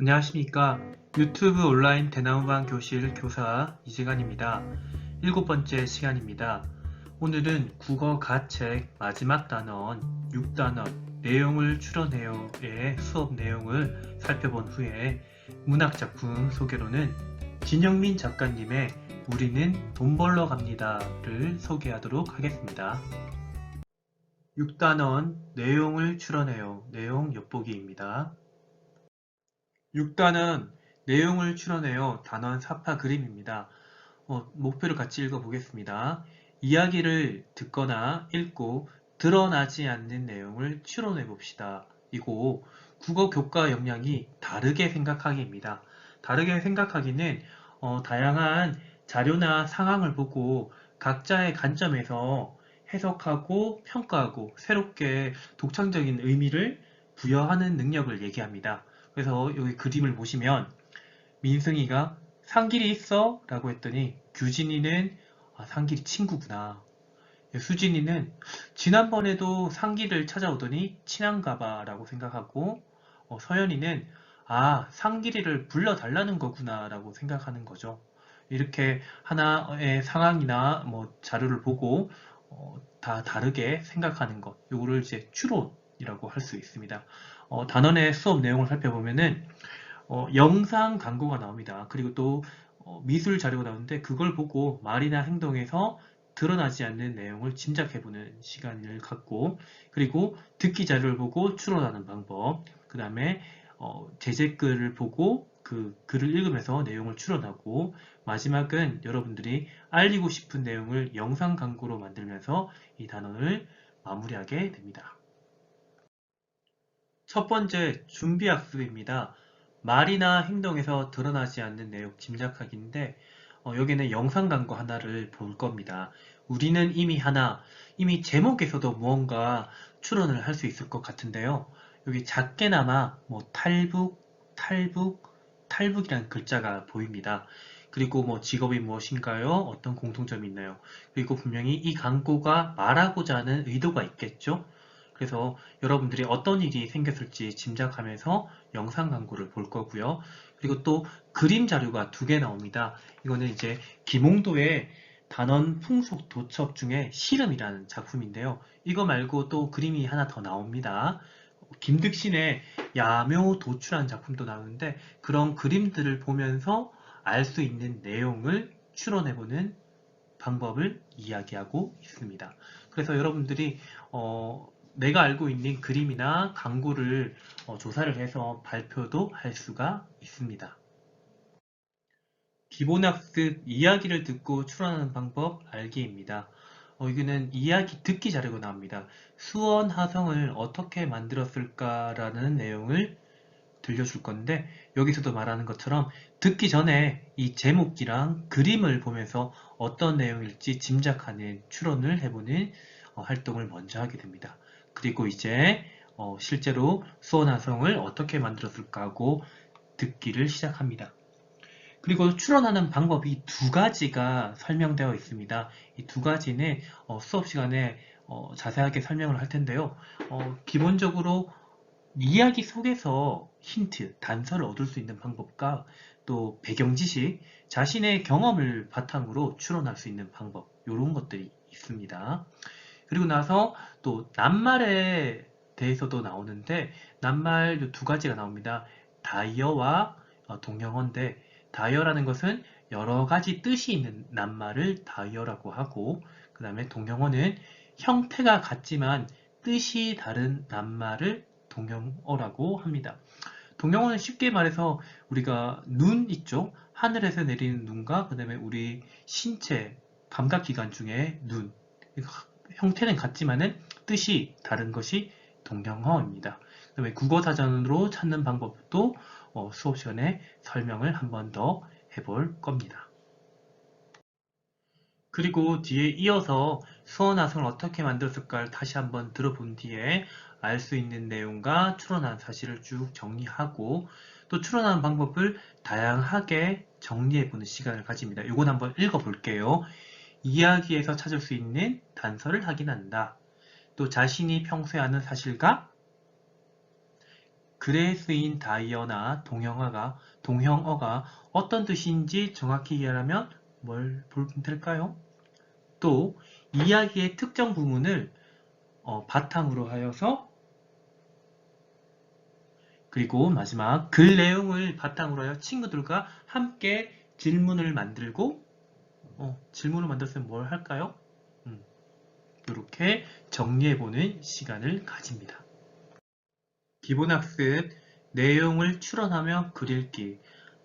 안녕하십니까. 유튜브 온라인 대나무방 교실 교사 이재관입니다. 7번째 시간입니다. 오늘은 국어 가책 마지막 단원 6단원 내용을 추론해요의 수업 내용을 살펴본 후에 문학작품 소개로는 진영민 작가님의 우리는 돈 벌러 갑니다를 소개하도록 하겠습니다. 6단원 내용을 추론해요. 내용 엿보기입니다. 6단은 내용을 추론해요. 단원 사파 그림입니다. 목표를 같이 읽어보겠습니다. 이야기를 듣거나 읽고 드러나지 않는 내용을 추론해 봅시다. 이고 국어 교과 역량이 다르게 생각하기입니다. 다르게 생각하기는 다양한 자료나 상황을 보고 각자의 관점에서 해석하고 평가하고 새롭게 독창적인 의미를 부여하는 능력을 얘기합니다. 그래서 여기 그림을 보시면 민승이가 상길이 있어? 라고 했더니 규진이는 상길이 친구구나. 수진이는 지난번에도 상길을 찾아오더니 친한가 봐 라고 생각하고 서연이는 상길이를 불러달라는 거구나 라고 생각하는 거죠. 이렇게 하나의 상황이나 자료를 보고 다 다르게 생각하는 것, 요거를 이제 추론이라고 할 수 있습니다. 단원의 수업 내용을 살펴보면은 영상 광고가 나옵니다. 그리고 또 미술 자료가 나오는데 그걸 보고 말이나 행동에서 드러나지 않는 내용을 짐작해보는 시간을 갖고, 그리고 듣기 자료를 보고 추론하는 방법, 그 다음에 제재글을 보고 그 글을 읽으면서 내용을 추론하고, 마지막은 여러분들이 알리고 싶은 내용을 영상 광고로 만들면서 이 단원을 마무리하게 됩니다. 첫 번째 준비학습입니다. 말이나 행동에서 드러나지 않는 내용 짐작하기인데 여기는 영상 광고 하나를 볼 겁니다. 우리는 이미 제목에서도 무언가 추론을 할 수 있을 것 같은데요. 여기 작게나마 탈북이라는 글자가 보입니다. 그리고 직업이 무엇인가요? 어떤 공통점이 있나요? 그리고 분명히 이 광고가 말하고자 하는 의도가 있겠죠? 그래서 여러분들이 어떤 일이 생겼을지 짐작하면서 영상 광고를 볼 거고요. 그리고 또 그림 자료가 2개 나옵니다. 이거는 이제 김홍도의 단원 풍속 도첩 중에 시름이라는 작품인데요. 이거 말고 또 그림이 하나 더 나옵니다. 김득신의 야묘 도추라는 작품도 나오는데 그런 그림들을 보면서 알 수 있는 내용을 추론해보는 방법을 이야기하고 있습니다. 그래서 여러분들이 내가 알고 있는 그림이나 광고를 조사를 해서 발표도 할 수가 있습니다. 기본학습 이야기를 듣고 추론하는 방법 알기입니다. 이거는 이야기 듣기 자료가 나옵니다. 수원하성을 어떻게 만들었을까라는 내용을 들려줄 건데 여기서도 말하는 것처럼 듣기 전에 이 제목이랑 그림을 보면서 어떤 내용일지 짐작하는 추론을 해보는 활동을 먼저 하게 됩니다. 그리고 이제 실제로 수원화성을 어떻게 만들었을까 하고 듣기를 시작합니다. 그리고 추론하는 방법이 2가지가 설명되어 있습니다. 이 2가지는 수업 시간에 자세하게 설명을 할 텐데요. 기본적으로 이야기 속에서 힌트, 단서를 얻을 수 있는 방법과 또 배경 지식, 자신의 경험을 바탕으로 추론할 수 있는 방법, 이런 것들이 있습니다. 그리고 나서 또 낱말에 대해서도 나오는데 낱말 2가지가 나옵니다. 다이어와 동영어인데 다이어라는 것은 여러 가지 뜻이 있는 낱말을 다이어라고 하고 그 다음에 동영어는 형태가 같지만 뜻이 다른 낱말을 동영어라고 합니다. 동영어는 쉽게 말해서 우리가 눈 있죠? 하늘에서 내리는 눈과 그 다음에 우리 신체 감각기관 중에 눈 형태는 같지만은 뜻이 다른 것이 동영어입니다. 그 다음에 국어사전으로 찾는 방법도 수업 시간에 설명을 한 번 더 해볼 겁니다. 그리고 뒤에 이어서 수원화성을 어떻게 만들었을까를 다시 한번 들어본 뒤에 알 수 있는 내용과 추론한 사실을 쭉 정리하고 또 추론하는 방법을 다양하게 정리해보는 시간을 가집니다. 이건 한번 읽어볼게요. 이야기에서 찾을 수 있는 단서를 확인한다. 또 자신이 평소에 아는 사실과 글에 쓰인 다이어나 동형어가 어떤 뜻인지 정확히 이해하려면 뭘 보면 될까요? 또 이야기의 특정 부분을 바탕으로 하여서 그리고 마지막 글 내용을 바탕으로 하여 친구들과 함께 질문을 만들고 질문을 만들었으면 뭘 할까요? 이렇게 정리해보는 시간을 가집니다. 기본학습 내용을 추론하며 글 읽기.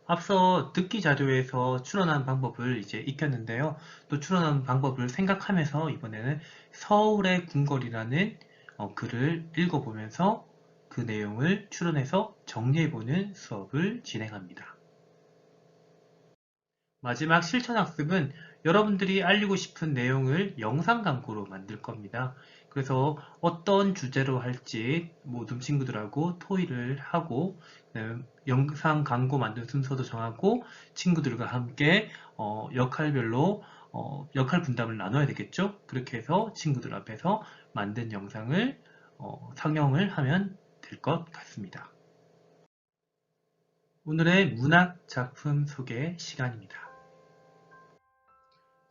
앞서 듣기 자료에서 추론하는 방법을 이제 익혔는데요. 또 추론하는 방법을 생각하면서 이번에는 서울의 궁궐이라는 글을 읽어보면서 그 내용을 추론해서 정리해보는 수업을 진행합니다. 마지막 실천학습은 여러분들이 알리고 싶은 내용을 영상 광고로 만들 겁니다. 그래서 어떤 주제로 할지 모든 친구들하고 토의를 하고 영상 광고 만든 순서도 정하고 친구들과 함께 역할별로 역할 분담을 나눠야 되겠죠. 그렇게 해서 친구들 앞에서 만든 영상을 상영을 하면 될 것 같습니다. 오늘의 문학 작품 소개 시간입니다.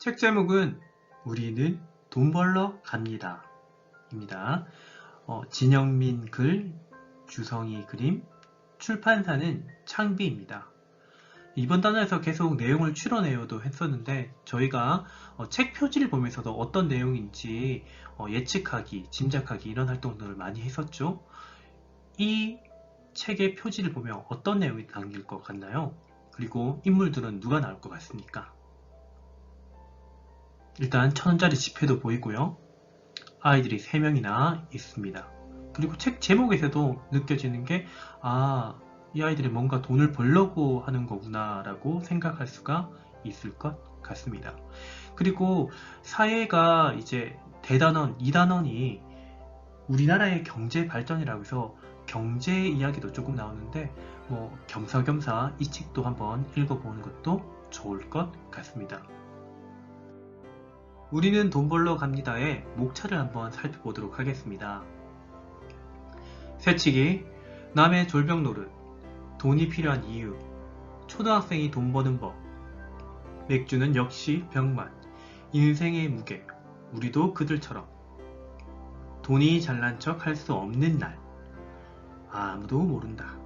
책 제목은 우리는 돈 벌러 갑니다 입니다. 진영민 글, 주성희 그림, 출판사는 창비입니다. 이번 단원에서 계속 내용을 추론해요도 했었는데 저희가 책 표지를 보면서도 어떤 내용인지 예측하기, 짐작하기 이런 활동들을 많이 했었죠. 이 책의 표지를 보면 어떤 내용이 담길 것 같나요? 그리고 인물들은 누가 나올 것 같습니까? 일단 1000원짜리 지폐도 보이고요. 아이들이 3명이나 있습니다. 그리고 책 제목에서도 느껴지는 게 이 아이들이 뭔가 돈을 벌려고 하는 거구나 라고 생각할 수가 있을 것 같습니다. 그리고 사회가 이제 대단원, 2단원이 우리나라의 경제 발전이라고 해서 경제 이야기도 조금 나오는데 겸사겸사 이 책도 한번 읽어보는 것도 좋을 것 같습니다. 우리는 돈 벌러 갑니다의 목차를 한번 살펴보도록 하겠습니다. 새치기, 남의 졸병 노릇, 돈이 필요한 이유, 초등학생이 돈 버는 법, 맥주는 역시 병맛, 인생의 무게, 우리도 그들처럼, 돈이 잘난 척 할 수 없는 날, 아무도 모른다.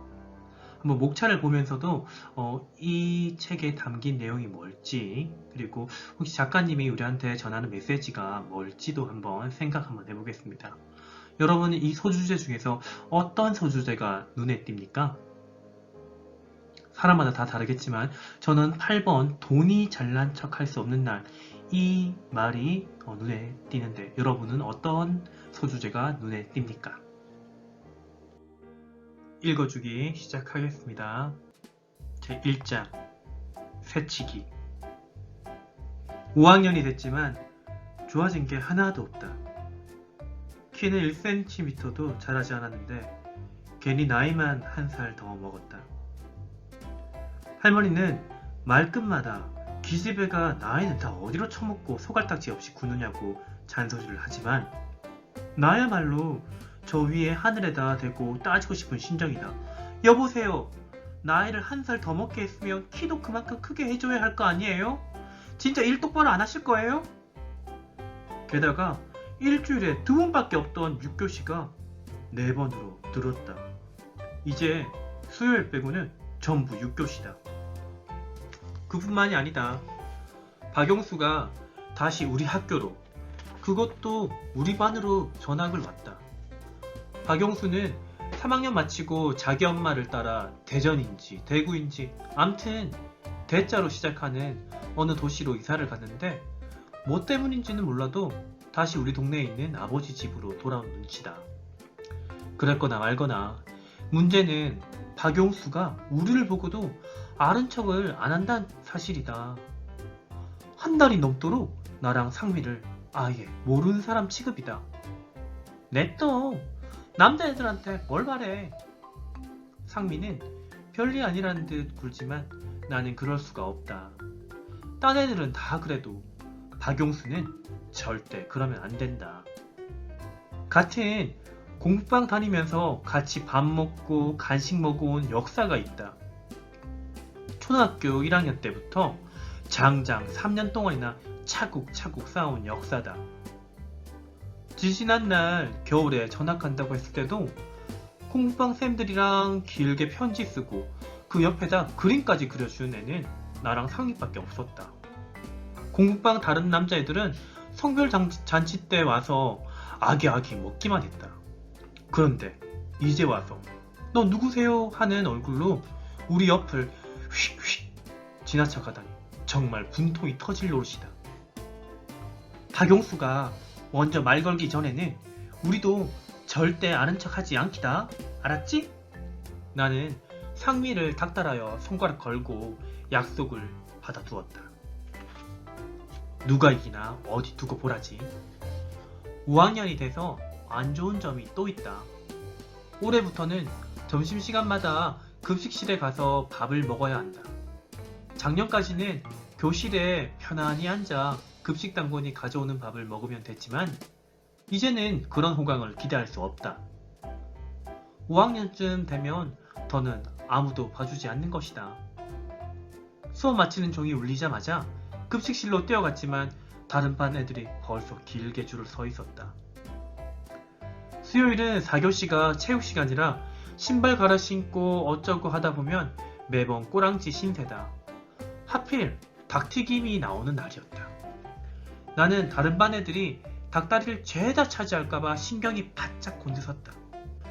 한번 목차를 보면서도 이 책에 담긴 내용이 뭘지 그리고 혹시 작가님이 우리한테 전하는 메시지가 뭘지도 한번 생각 한번 해보겠습니다. 여러분은 이 소주제 중에서 어떤 소주제가 눈에 띕니까? 사람마다 다 다르겠지만 저는 8번 돈이 잘난 척 할 수 없는 날 이 말이 눈에 띄는데 여러분은 어떤 소주제가 눈에 띕니까? 읽어주기 시작하겠습니다. 제1장 새치기 5학년이 됐지만 좋아진 게 하나도 없다. 키는 1cm도 자라지 않았는데 괜히 나이만 한 살 더 먹었다. 할머니는 말끝마다 기집애가 나이는 다 어디로 처먹고 소갈딱지 없이 구느냐고 잔소리를 하지만 나야말로 저 위에 하늘에다 대고 따지고 싶은 심정이다. 여보세요. 나이를 한 살 더 먹게 했으면 키도 그만큼 크게 해줘야 할 거 아니에요? 진짜 일 똑바로 안 하실 거예요? 게다가 일주일에 2번밖에 없던 6교시가 4번으로 늘었다. 이제 수요일 빼고는 전부 6교시다. 그뿐만이 아니다. 박용수가 다시 우리 학교로, 그것도 우리 반으로 전학을 왔다. 박용수는 3학년 마치고 자기 엄마를 따라 대전인지 대구인지 암튼 대자로 시작하는 어느 도시로 이사를 갔는데 뭐 때문인지는 몰라도 다시 우리 동네에 있는 아버지 집으로 돌아온 눈치다. 그랬거나 말거나 문제는 박용수가 우리를 보고도 아는 척을 안 한다는 사실이다. 한 달이 넘도록 나랑 상미를 아예 모르는 사람 취급이다. 냅둬. 남자애들한테 뭘 바래. 상미는 별일 아니라는 듯 굴지만 나는 그럴 수가 없다. 딴 애들은 다 그래도 박용수는 절대 그러면 안 된다. 같은 공부방 다니면서 같이 밥 먹고 간식 먹어온 역사가 있다. 초등학교 1학년 때부터 장장 3년 동안이나 차곡차곡 쌓아온 역사다. 지지난 날 겨울에 전학간다고 했을 때도 공부방 쌤들이랑 길게 편지 쓰고 그 옆에다 그림까지 그려준 애는 나랑 상미밖에 없었다. 공부방 다른 남자애들은 성별 잔치 때 와서 아기아기 먹기만 했다. 그런데 이제 와서 너 누구세요? 하는 얼굴로 우리 옆을 휙휙 지나쳐가다니 정말 분통이 터질 노릇이다. 박용수가 먼저 말 걸기 전에는 우리도 절대 아는 척하지 않기다. 알았지? 나는 상미를 닥달하여 손가락 걸고 약속을 받아두었다. 누가 이기나 어디 두고 보라지. 5학년이 돼서 안 좋은 점이 또 있다. 올해부터는 점심시간마다 급식실에 가서 밥을 먹어야 한다. 작년까지는 교실에 편안히 앉아 급식 당번이 가져오는 밥을 먹으면 됐지만 이제는 그런 호강을 기대할 수 없다. 5학년쯤 되면 더는 아무도 봐주지 않는 것이다. 수업 마치는 종이 울리자마자 급식실로 뛰어갔지만 다른 반 애들이 벌써 길게 줄을 서 있었다. 수요일은 4교시가 체육시간이라 신발 갈아 신고 어쩌고 하다 보면 매번 꼬랑지 신세다. 하필 닭튀김이 나오는 날이었다. 나는 다른 반 애들이 닭다리를 죄다 차지할까봐 신경이 바짝 곤두섰다.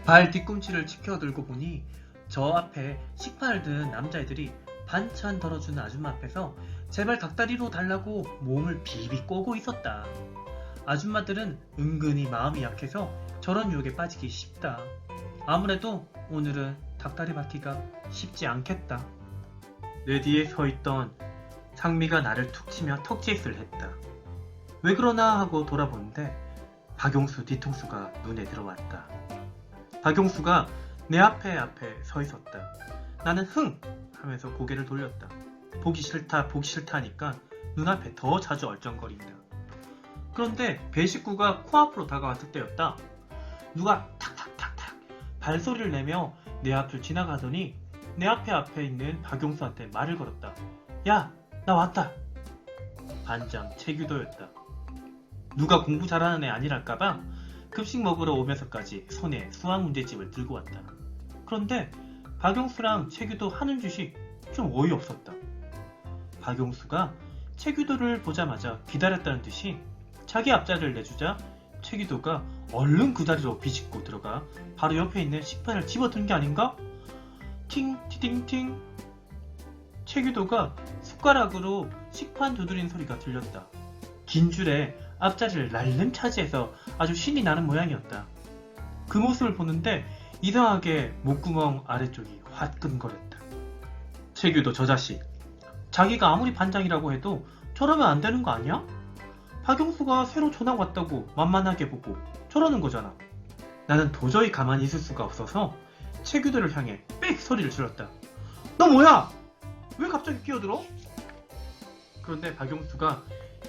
발 뒤꿈치를 치켜들고 보니 저 앞에 식판을 든 남자애들이 반찬 덜어주는 아줌마 앞에서 제발 닭다리로 달라고 몸을 비비 꼬고 있었다. 아줌마들은 은근히 마음이 약해서 저런 유혹에 빠지기 쉽다. 아무래도 오늘은 닭다리 받기가 쉽지 않겠다. 내 뒤에 서 있던 상미가 나를 툭 치며 턱짓을 했다. 왜 그러나 하고 돌아보는데 박용수 뒤통수가 눈에 들어왔다. 박용수가 내 앞에 서 있었다. 나는 흥! 하면서 고개를 돌렸다. 보기 싫다 하니까 눈앞에 더 자주 얼쩡거린다. 그런데 배 식구가 코앞으로 다가왔을 때였다. 누가 탁탁탁탁 발소리를 내며 내 앞을 지나가더니 내 앞에 있는 박용수한테 말을 걸었다. 야, 나 왔다. 반장 최규도였다. 누가 공부 잘하는 애 아니랄까봐 급식 먹으러 오면서까지 손에 수학 문제집을 들고 왔다. 그런데 박용수랑 최규도 하는 짓이 좀 어이없었다. 박용수가 최규도를 보자마자 기다렸다는 듯이 자기 앞자리를 내주자 최규도가 얼른 그 자리로 비집고 들어가 바로 옆에 있는 식판을 집어든 게 아닌가? 팅티팅팅. 최규도가 숟가락으로 식판 두드린 소리가 들렸다. 긴 줄에 앞자리를 날름 차지해서 아주 신이 나는 모양이었다. 그 모습을 보는데 이상하게 목구멍 아래쪽이 화끈거렸다. 최규도 저 자식, 자기가 아무리 반장이라고 해도 저러면 안 되는 거 아니야? 박용수가 새로 전학 왔다고 만만하게 보고 저러는 거잖아. 나는 도저히 가만히 있을 수가 없어서 최규도를 향해 빽 소리를 질렀다. 너 뭐야? 왜 갑자기 끼어들어? 그런데 박용수가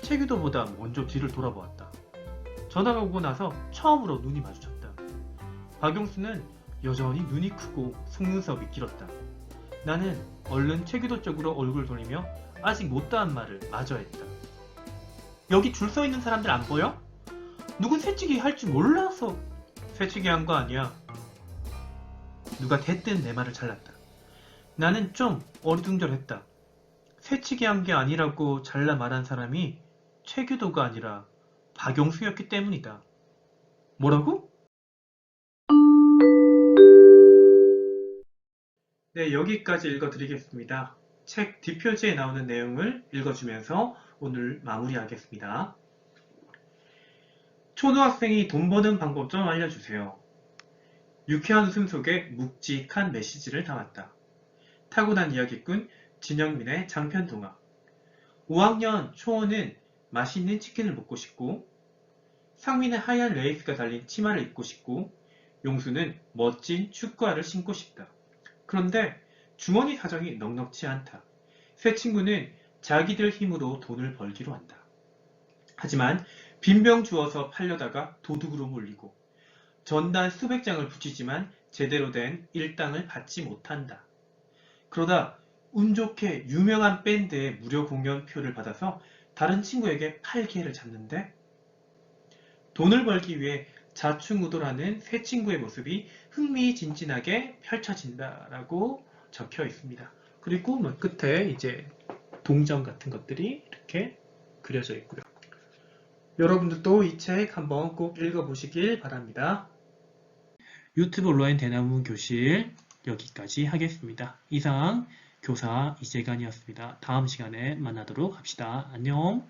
최규도보다 먼저 뒤를 돌아보았다. 전화가 오고 나서 처음으로 눈이 마주쳤다. 박용수는 여전히 눈이 크고 속눈썹이 길었다. 나는 얼른 최규도 쪽으로 얼굴 돌리며 아직 못다한 말을 마저 했다. 여기 줄 서 있는 사람들 안 보여? 누군 새치기 할 줄 몰라서 새치기 한 거 아니야. 누가 대뜸 내 말을 잘랐다. 나는 좀 어리둥절했다. 새치기 한 게 아니라고 잘라 말한 사람이 최규도가 아니라 박용수였기 때문이다. 뭐라고? 네, 여기까지 읽어드리겠습니다. 책 뒷표지에 나오는 내용을 읽어주면서 오늘 마무리하겠습니다. 초등학생이 돈 버는 방법 좀 알려주세요. 유쾌한 웃음 속에 묵직한 메시지를 담았다. 타고난 이야기꾼 진영민의 장편동화. 5학년 초원은 맛있는 치킨을 먹고 싶고, 상민은 하얀 레이스가 달린 치마를 입고 싶고, 용수는 멋진 축구화를 신고 싶다. 그런데 주머니 사정이 넉넉치 않다. 세 친구는 자기들 힘으로 돈을 벌기로 한다. 하지만 빈병 주워서 팔려다가 도둑으로 몰리고 전단 수백 장을 붙이지만 제대로 된 일당을 받지 못한다. 그러다 운 좋게 유명한 밴드의 무료 공연표를 받아서 다른 친구에게 팔기회를 잡는데 돈을 벌기 위해 자충우돌하는 새 친구의 모습이 흥미진진하게 펼쳐진다라고 적혀 있습니다. 그리고 뭐 끝에 이제 동전 같은 것들이 이렇게 그려져 있고요. 여러분들도 이 책 한번 꼭 읽어보시길 바랍니다. 유튜브 온라인 대나무 교실 여기까지 하겠습니다. 이상 교사 이재관이었습니다. 다음 시간에 만나도록 합시다. 안녕.